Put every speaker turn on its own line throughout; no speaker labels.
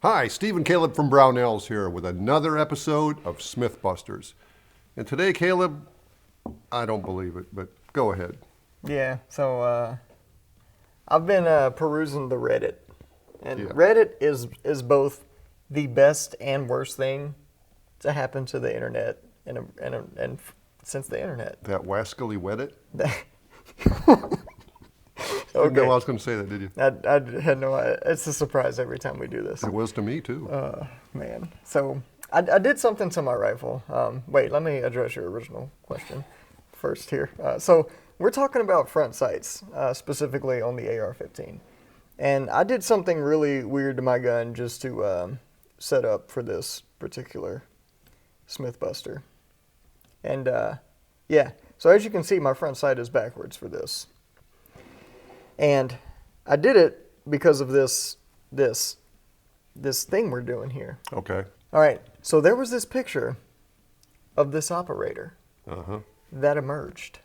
Hi, Steve and Caleb from Brownells here with another episode of Smyth Busters. And today, Caleb, I don't believe it, but go ahead.
Yeah, so I've been perusing the Reddit, and
Yeah.
Reddit is both the best and worst thing to happen to the internet and since the internet.
That wascally Reddit?
Okay.
You didn't know I was going to say that, did you?
I had no idea. It's a surprise every time we do this.
It was to me, too.
Man. So I did something to my rifle. Wait, let me address your original question first here. So we're talking about front sights, specifically on the AR-15. And I did something really weird to my gun just to set up for this particular Smyth Buster. And yeah, so as you can see, my front sight is backwards for this. And I did it because of this thing we're doing here.
Okay.
All right, so there was this picture of this operator
Uh-huh.
that emerged,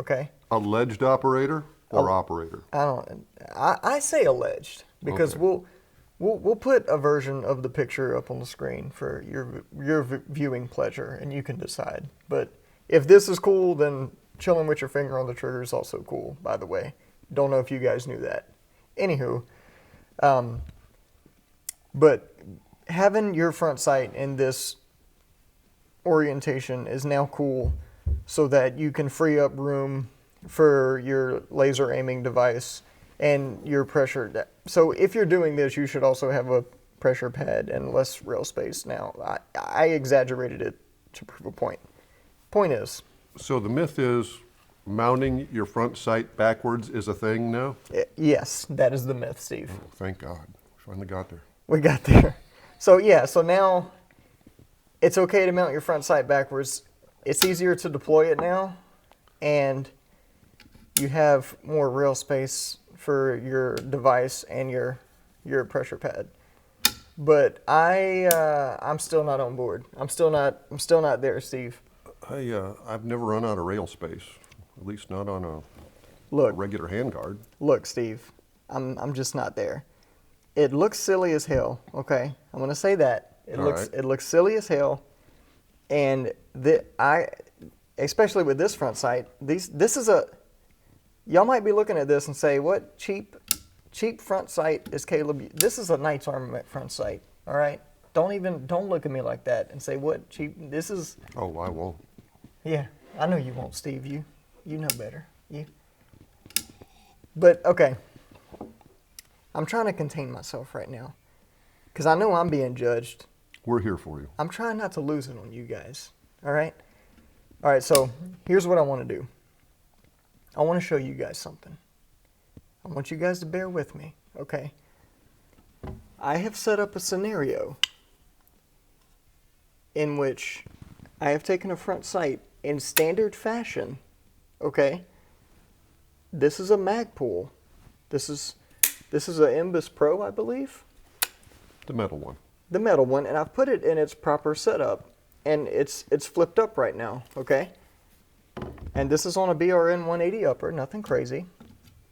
okay?
Alleged operator or operator?
I say alleged because
Okay.
we'll put a version of the picture up on the screen for your viewing pleasure, and you can decide. But if this is cool, then chilling with your finger on the trigger is also cool, by the way. Don't know if you guys knew that. Anywho, but having your front sight in this orientation is now cool so that you can free up room for your laser aiming device and your pressure. So if you're doing this, you should also have a pressure pad and less rail space. Now, I exaggerated it to prove a point. Point is...
So the myth is mounting your front sight backwards is a thing now?
Yes, that is the myth, Steve.
Oh, thank God. Finally got there.
We got there. So yeah, so now it's okay to mount your front sight backwards. It's easier to deploy it now, and you have more rail space for your device and your pressure pad. But I'm still not on board. I'm still not there, Steve.
I've never run out of rail space, at least not on a regular handguard.
Look, Steve, I'm just not there. It looks silly as hell, okay? I'm going to say that. It looks silly as hell. And especially with this front sight, y'all might be looking at this and say, what cheap front sight is Caleb? This is a Knight's Armament front sight, all right? Don't look at me like that and say, what cheap, this is...
Oh, I won't.
Yeah, I know you won't, Steve. You know better. But, okay. I'm trying to contain myself right now because I know I'm being judged.
We're here for you.
I'm trying not to lose it on you guys, all right? All right, so here's what I want to do. I want to show you guys something. I want you guys to bear with me, okay? I have set up a scenario in which I have taken a front sight in standard fashion, okay? This is a Magpul. This is an MBUS Pro, I believe.
The metal one.
The metal one, and I've put it in its proper setup, and it's flipped up right now, okay? And this is on a BRN-180 upper, nothing crazy.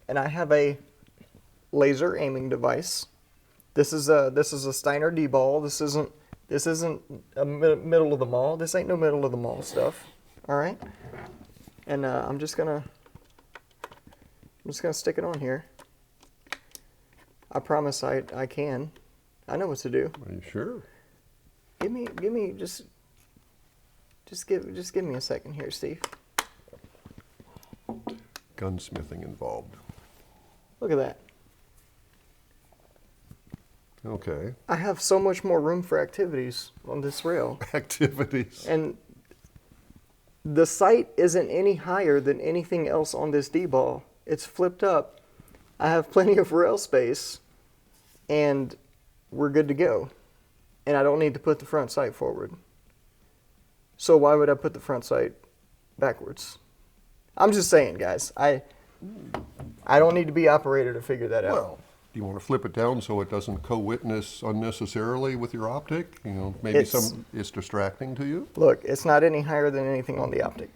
And I have a laser aiming device. This is a Steiner DBAL. This isn't a middle of the mall. This ain't no middle of the mall stuff. All right. And I'm just gonna stick it on here. I promise I can. I know what to do.
Are you sure?
Give me just give me a second here, Steve.
Gunsmithing involved.
Look at that.
Okay.
I have so much more room for activities on this rail.
Activities.
And the sight isn't any higher than anything else on this D-ball. It's flipped up. I have plenty of rail space, and we're good to go. And I don't need to put the front sight forward. So why would I put the front sight backwards? I'm just saying, guys. I don't need to be operator to figure that out.
Well, do you want to flip it down so it doesn't co-witness unnecessarily with your optic? You know, maybe it's distracting to you?
Look, it's not any higher than anything on the optic.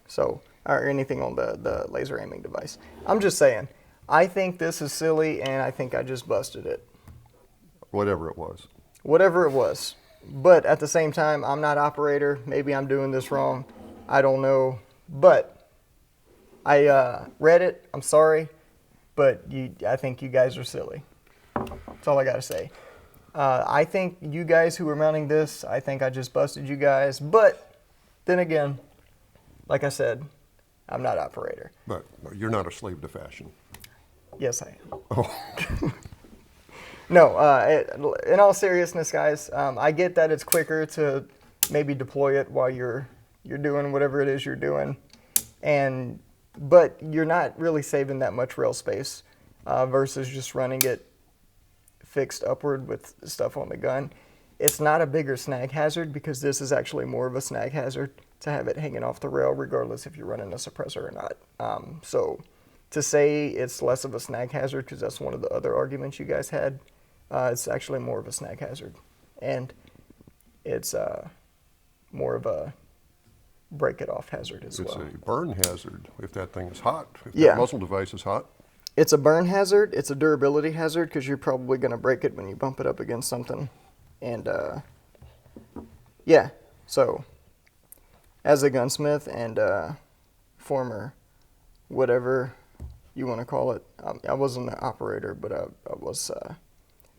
So, or anything on the laser aiming device. I'm just saying, I think this is silly, and I think I just busted it.
Whatever it was.
whatever it was. But at the same time, I'm not operator. Maybe I'm doing this wrong. I don't know. But I read it. I'm sorry. But I think you guys are silly. That's all I got to say. I think you guys who were mounting this, I think I just busted you guys. But then again, like I said, I'm not operator.
But you're not a slave to fashion.
Yes, I am.
Oh.
No, in all seriousness, guys, I get that it's quicker to maybe deploy it while you're doing whatever it is you're doing, but you're not really saving that much rail space versus just running it fixed upward with stuff on the gun. It's not a bigger snag hazard because this is actually more of a snag hazard to have it hanging off the rail, regardless if you're running a suppressor or not. So to say it's less of a snag hazard, because that's one of the other arguments you guys had, it's actually more of a snag hazard. And it's more of a break it off hazard as well.
It's a burn hazard if that thing is hot, if
Yeah.
that muzzle device is hot.
It's a burn hazard. It's a durability hazard because you're probably going to break it when you bump it up against something. And yeah, so as a gunsmith and former whatever you want to call it, I wasn't an operator, but I was,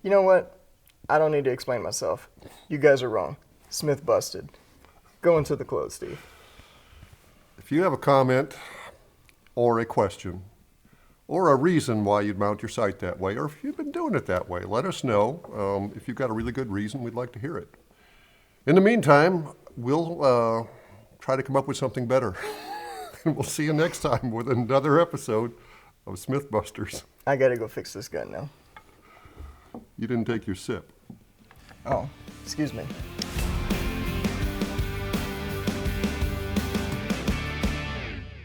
you know what? I don't need to explain myself. You guys are wrong. Smyth busted. Go into the close, Steve.
If you have a comment or a question or a reason why you'd mount your sight that way, or if you've been doing it that way, let us know. If you've got a really good reason, we'd like to hear it. In the meantime, we'll try to come up with something better. And we'll see you next time with another episode of Smyth Busters.
I got to go fix this gun now.
You didn't take your sip.
Oh, excuse me.